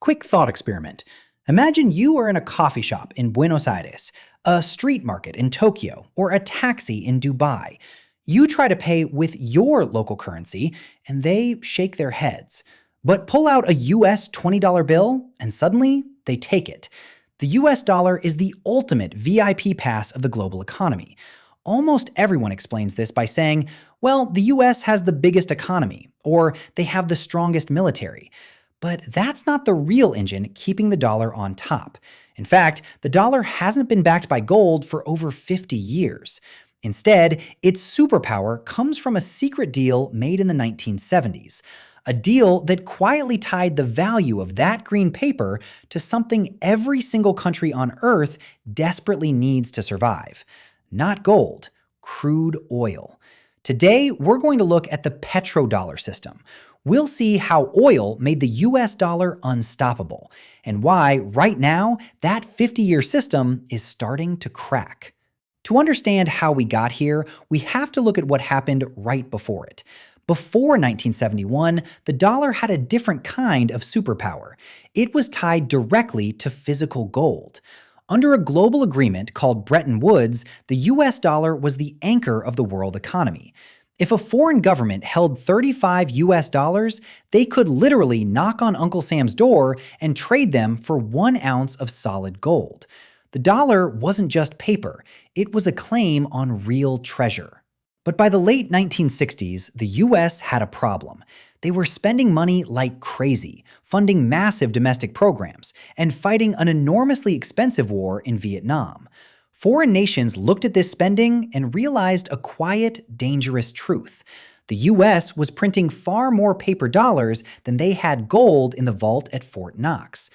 Quick thought experiment. Imagine you are in a coffee shop in Buenos Aires, a street market in Tokyo, or a taxi in Dubai. You try to pay with your local currency, and they shake their heads. But pull out a US $20 bill, and suddenly they take it. The US dollar is the ultimate VIP pass of the global economy. Almost everyone explains this by saying, well, the US has the biggest economy, or they have the strongest military. But that's not the real engine keeping the dollar on top. In fact, the dollar hasn't been backed by gold for over 50 years. Instead, its superpower comes from a secret deal made in the 1970s. A deal that quietly tied the value of that green paper to something every single country on Earth desperately needs to survive. Not gold, crude oil. Today, we're going to look at the petrodollar system. We'll see how oil made the US dollar unstoppable, and why, right now, that 50-year system is starting to crack. To understand how we got here, we have to look at what happened right before it. Before 1971, the dollar had a different kind of superpower. It was tied directly to physical gold. Under a global agreement called Bretton Woods, the US dollar was the anchor of the world economy. If a foreign government held 35 US dollars, they could literally knock on Uncle Sam's door and trade them for 1 ounce of solid gold. The dollar wasn't just paper, it was a claim on real treasure. But by the late 1960s, the US had a problem. They were spending money like crazy, funding massive domestic programs, and fighting an enormously expensive war in Vietnam. Foreign nations looked at this spending and realized a quiet, dangerous truth. The US was printing far more paper dollars than they had gold in the vault at Fort Knox.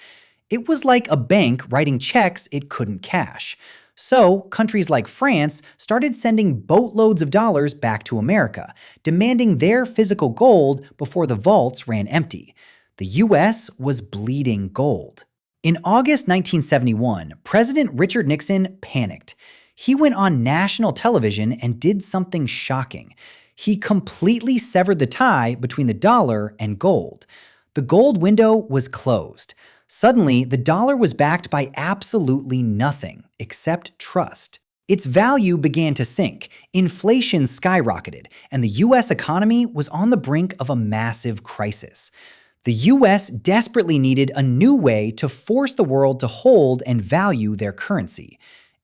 It was like a bank writing checks it couldn't cash. So, countries like France started sending boatloads of dollars back to America, demanding their physical gold before the vaults ran empty. The US was bleeding gold. In August 1971, President Richard Nixon panicked. He went on national television and did something shocking. He completely severed the tie between the dollar and gold. The gold window was closed. Suddenly, the dollar was backed by absolutely nothing except trust. Its value began to sink, inflation skyrocketed, and the US economy was on the brink of a massive crisis. The US desperately needed a new way to force the world to hold and value their currency.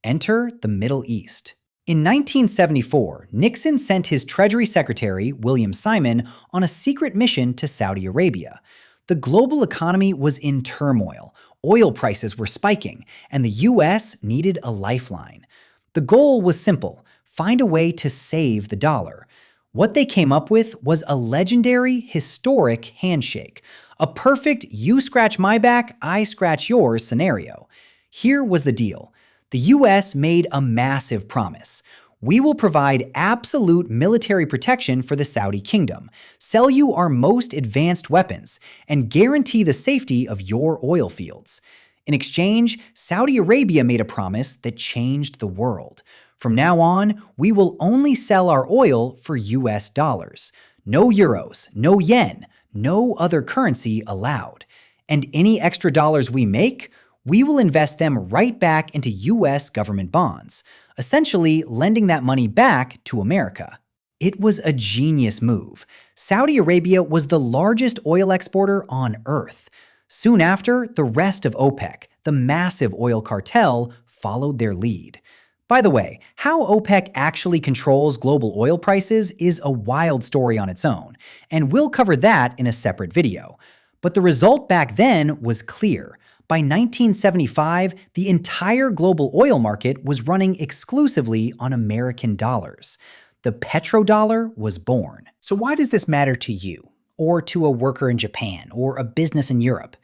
Enter the Middle East. In 1974, Nixon sent his Treasury Secretary, William Simon, on a secret mission to Saudi Arabia. The global economy was in turmoil, oil prices were spiking, and the US needed a lifeline. The goal was simple: find a way to save the dollar. What they came up with was a legendary, historic handshake, a perfect you scratch my back, I scratch yours scenario. Here was the deal. The US made a massive promise. We will provide absolute military protection for the Saudi kingdom, sell you our most advanced weapons, and guarantee the safety of your oil fields. In exchange, Saudi Arabia made a promise that changed the world. From now on, we will only sell our oil for US dollars. No euros, no yen, no other currency allowed. And any extra dollars we make, we will invest them right back into US government bonds, essentially lending that money back to America. It was a genius move. Saudi Arabia was the largest oil exporter on Earth. Soon after, the rest of OPEC, the massive oil cartel, followed their lead. By the way, how OPEC actually controls global oil prices is a wild story on its own, and we'll cover that in a separate video. But the result back then was clear. By 1975, the entire global oil market was running exclusively on American dollars. The petrodollar was born. So why does this matter to you, or to a worker in Japan, or a business in Europe?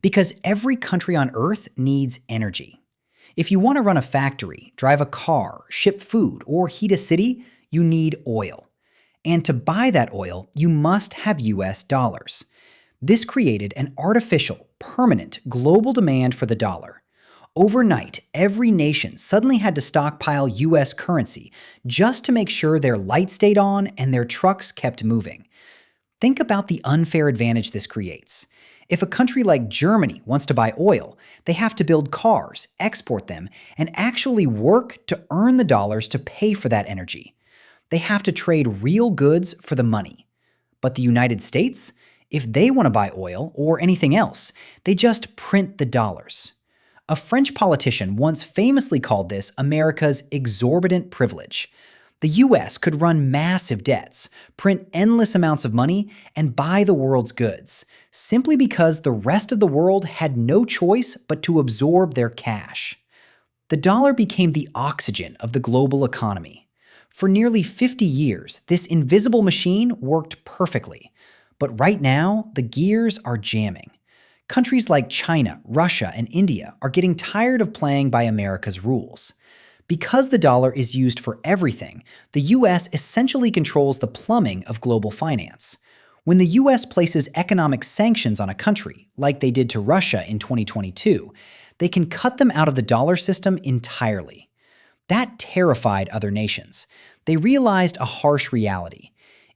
Because every country on Earth needs energy. If you want to run a factory, drive a car, ship food, or heat a city, you need oil. And to buy that oil, you must have US dollars. This created an artificial, permanent global demand for the dollar. Overnight, every nation suddenly had to stockpile US currency just to make sure their lights stayed on and their trucks kept moving. Think about the unfair advantage this creates. If a country like Germany wants to buy oil, they have to build cars, export them, and actually work to earn the dollars to pay for that energy. They have to trade real goods for the money. But the United States? If they want to buy oil or anything else, they just print the dollars. A French politician once famously called this America's exorbitant privilege. The US could run massive debts, print endless amounts of money, and buy the world's goods, simply because the rest of the world had no choice but to absorb their cash. The dollar became the oxygen of the global economy. For nearly 50 years, this invisible machine worked perfectly. But right now, the gears are jamming. Countries like China, Russia, and India are getting tired of playing by America's rules. Because the dollar is used for everything, the US essentially controls the plumbing of global finance. When the US places economic sanctions on a country, like they did to Russia in 2022, they can cut them out of the dollar system entirely. That terrified other nations. They realized a harsh reality.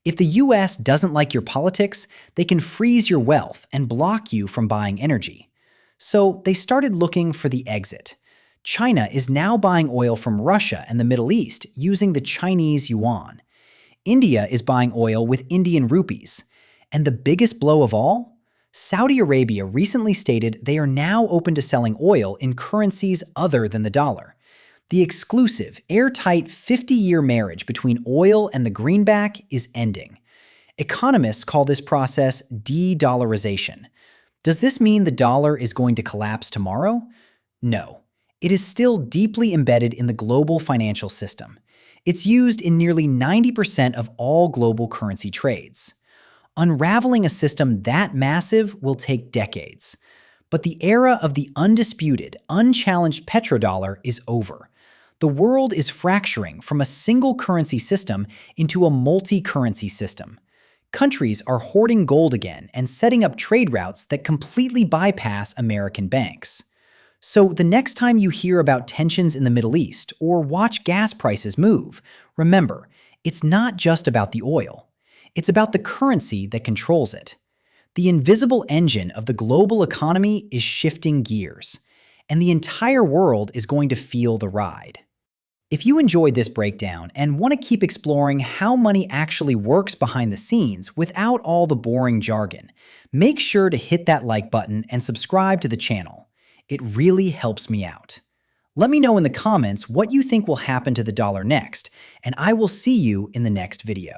If the US doesn't like your politics, they can freeze your wealth and block you from buying energy. So they started looking for the exit. China is now buying oil from Russia and the Middle East using the Chinese yuan. India is buying oil with Indian rupees. And the biggest blow of all? Saudi Arabia recently stated they are now open to selling oil in currencies other than the dollar. The exclusive, airtight 50-year marriage between oil and the greenback is ending. Economists call this process de-dollarization. Does this mean the dollar is going to collapse tomorrow? No. It is still deeply embedded in the global financial system. It's used in nearly 90% of all global currency trades. Unraveling a system that massive will take decades. But the era of the undisputed, unchallenged petrodollar is over. The world is fracturing from a single currency system into a multi-currency system. Countries are hoarding gold again and setting up trade routes that completely bypass American banks. So the next time you hear about tensions in the Middle East or watch gas prices move, remember, it's not just about the oil. It's about the currency that controls it. The invisible engine of the global economy is shifting gears, and the entire world is going to feel the ride. If you enjoyed this breakdown and want to keep exploring how money actually works behind the scenes without all the boring jargon, make sure to hit that like button and subscribe to the channel. It really helps me out. Let me know in the comments what you think will happen to the dollar next, and I will see you in the next video.